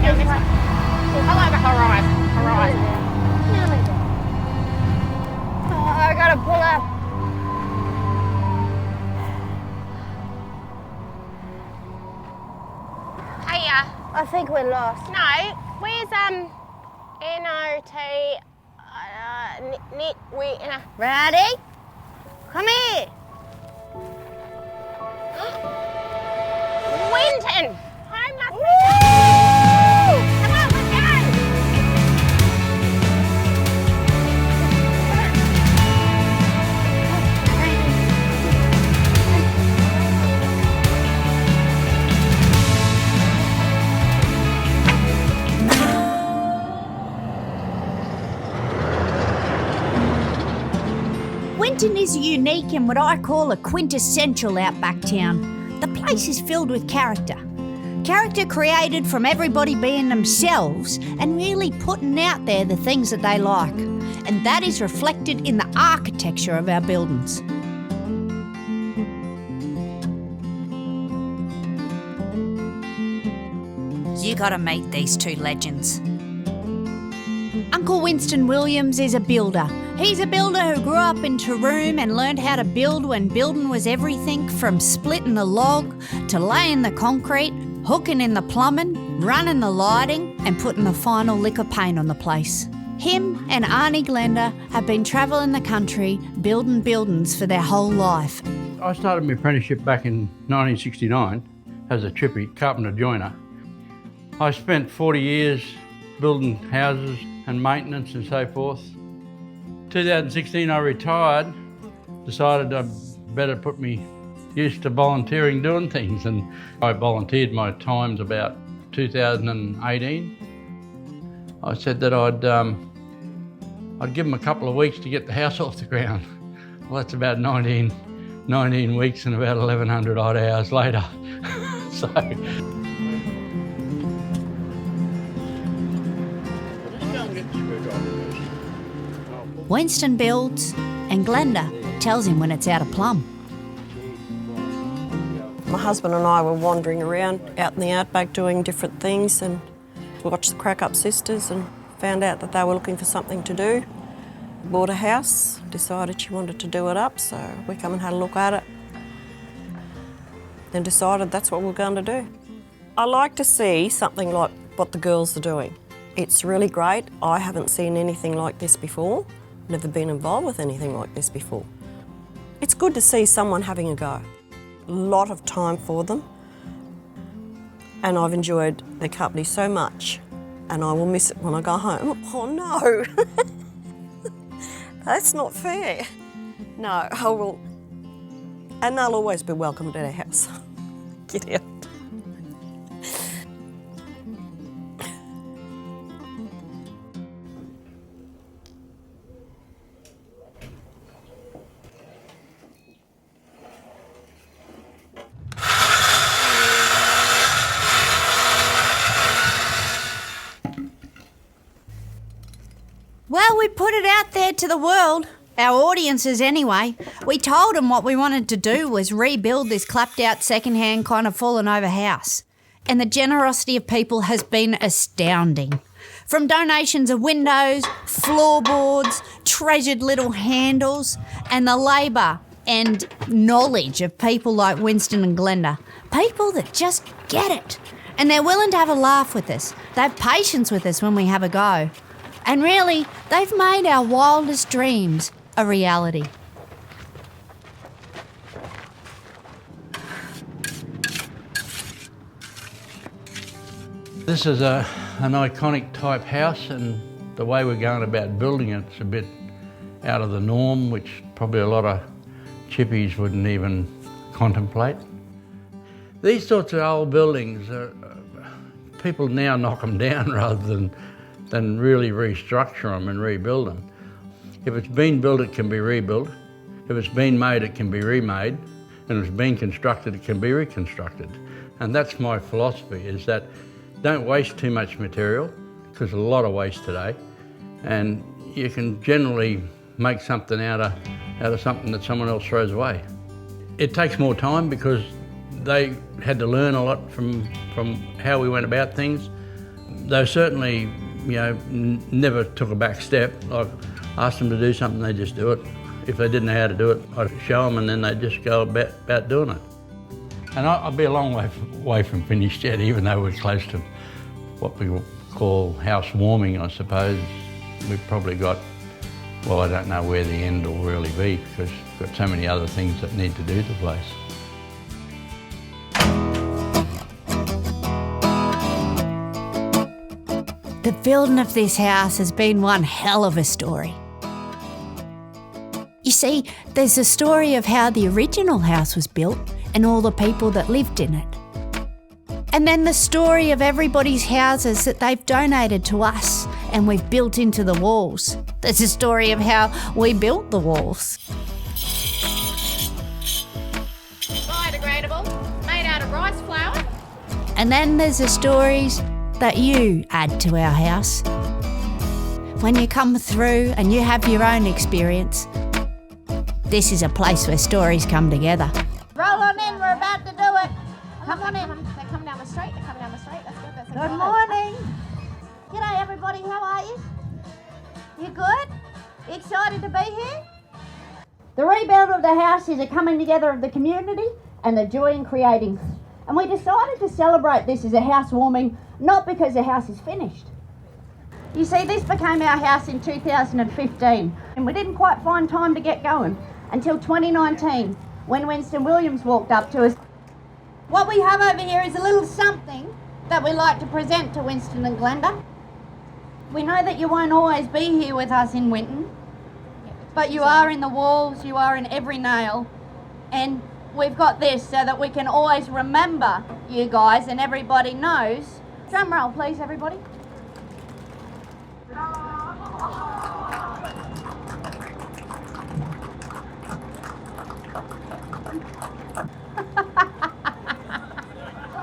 down this way. Hello, the horizon. Oh, I gotta pull up. Hey, I think we're lost. no, where's N-O-T, Ready? Come here. Winton! Home must be Woo! Come on, let's go! Winton is unique in what I call a quintessential outback town. The place is filled with character. Character created from everybody being themselves and really putting out there the things that they like. And that is reflected in the architecture of our buildings. You gotta meet these two legends. Uncle Winston Williams is a builder. He's a builder who grew up in Taroom and learned how to build when building was everything from splitting the log to laying the concrete, hooking in the plumbing, running the lighting and putting the final lick of paint on the place. Him and Aunty Glenda have been travelling the country building buildings for their whole life. I started my apprenticeship back in 1969 as a chippy carpenter joiner. I spent 40 years building houses and maintenance and so forth. 2016 I retired, decided I better put me used to volunteering doing things, and I volunteered my times about 2018. I said that I'd give them a couple of weeks to get the house off the ground. Well, that's about 19 weeks and about 1,100 odd hours later. So. Winston builds and Glenda tells him when it's out of plumb. My husband and I were wandering around out in the Outback doing different things, and watched the Crackup sisters and found out that they were looking for something to do. Bought a house, decided she wanted to do it up, so we come and had a look at it. Then decided that's what we're going to do. I like to see something like what the girls are doing. It's really great. I haven't seen anything like this before. Never been involved with anything like this before. It's good to see someone having a go. A lot of time for them, and I've enjoyed their company so much, and I will miss it when I go home. Oh no, that's not fair. No, I will, and they'll always be welcome at our house. Get out. Well, we put it out there to the world, our audiences anyway. We told them what we wanted to do was rebuild this clapped-out second-hand kind of fallen-over house. And the generosity of people has been astounding. From donations of windows, floorboards, treasured little handles, and the labour and knowledge of people like Winston and Glenda. People that just get it. And they're willing to have a laugh with us. They have patience with us when we have a go. And really, they've made our wildest dreams a reality. This is an iconic type house, and the way we're going about building it's a bit out of the norm, which probably a lot of chippies wouldn't even contemplate. These sorts of old buildings, people now knock them down rather than really restructure them and rebuild them. If it's been built, it can be rebuilt. If it's been made, it can be remade. And if it's been constructed, it can be reconstructed. And that's my philosophy, is that don't waste too much material, because there's a lot of waste today. And you can generally make something out of something that someone else throws away. It takes more time because they had to learn a lot from how we went about things. They certainly, never took a back step. Like, asked them to do something, they just do it. If they didn't know how to do it, I'd show them and then they'd just go about doing it. And I'd be a long way from finished yet, even though we're close to what we call house warming, I suppose. We've probably got, well, I don't know where the end will really be because we've got so many other things that need to do to the place. The building of this house has been one hell of a story. You see, there's a story of how the original house was built and all the people that lived in it. And then the story of everybody's houses that they've donated to us and we've built into the walls. There's a story of how we built the walls. Biodegradable, made out of rice flour. And then there's the stories that you add to our house. When you come through and you have your own experience, this is a place where stories come together. Roll on in, we're about to do it. Come on in. They're coming down the street. That's good. That's Good morning. G'day everybody, how are you? You good? Excited to be here? The rebuild of the house is a coming together of the community and the joy in creating. And we decided to celebrate this as a housewarming, not because the house is finished. You see, this became our house in 2015 and we didn't quite find time to get going until 2019 when Winston Williams walked up to us. What we have over here is a little something that we like to present to Winston and Glenda. We know that you won't always be here with us in Winton, but you are in the walls, you are in every nail, and we've got this so that we can always remember you guys and everybody knows. Drum roll please everybody.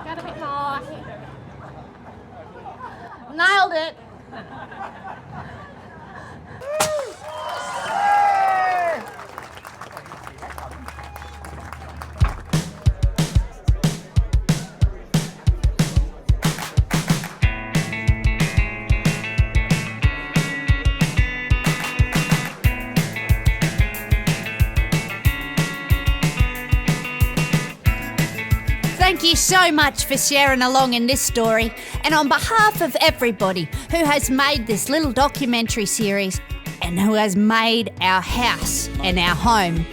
Got a bit more. Nailed it. Thank you so much for sharing along in this story, and on behalf of everybody who has made this little documentary series and who has made our house and our home,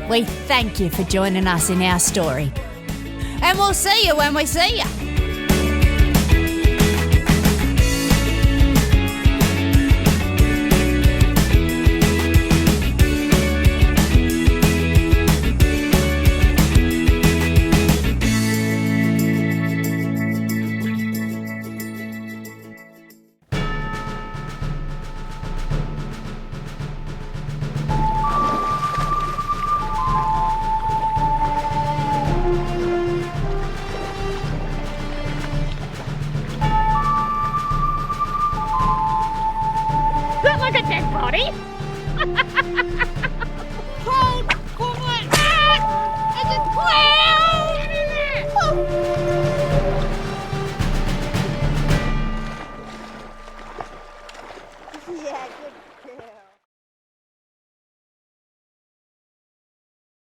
we thank you for joining us in our story. And we'll see you when we see you. Look like a dead body. Cold, quiet. It's a clown. Yeah, good.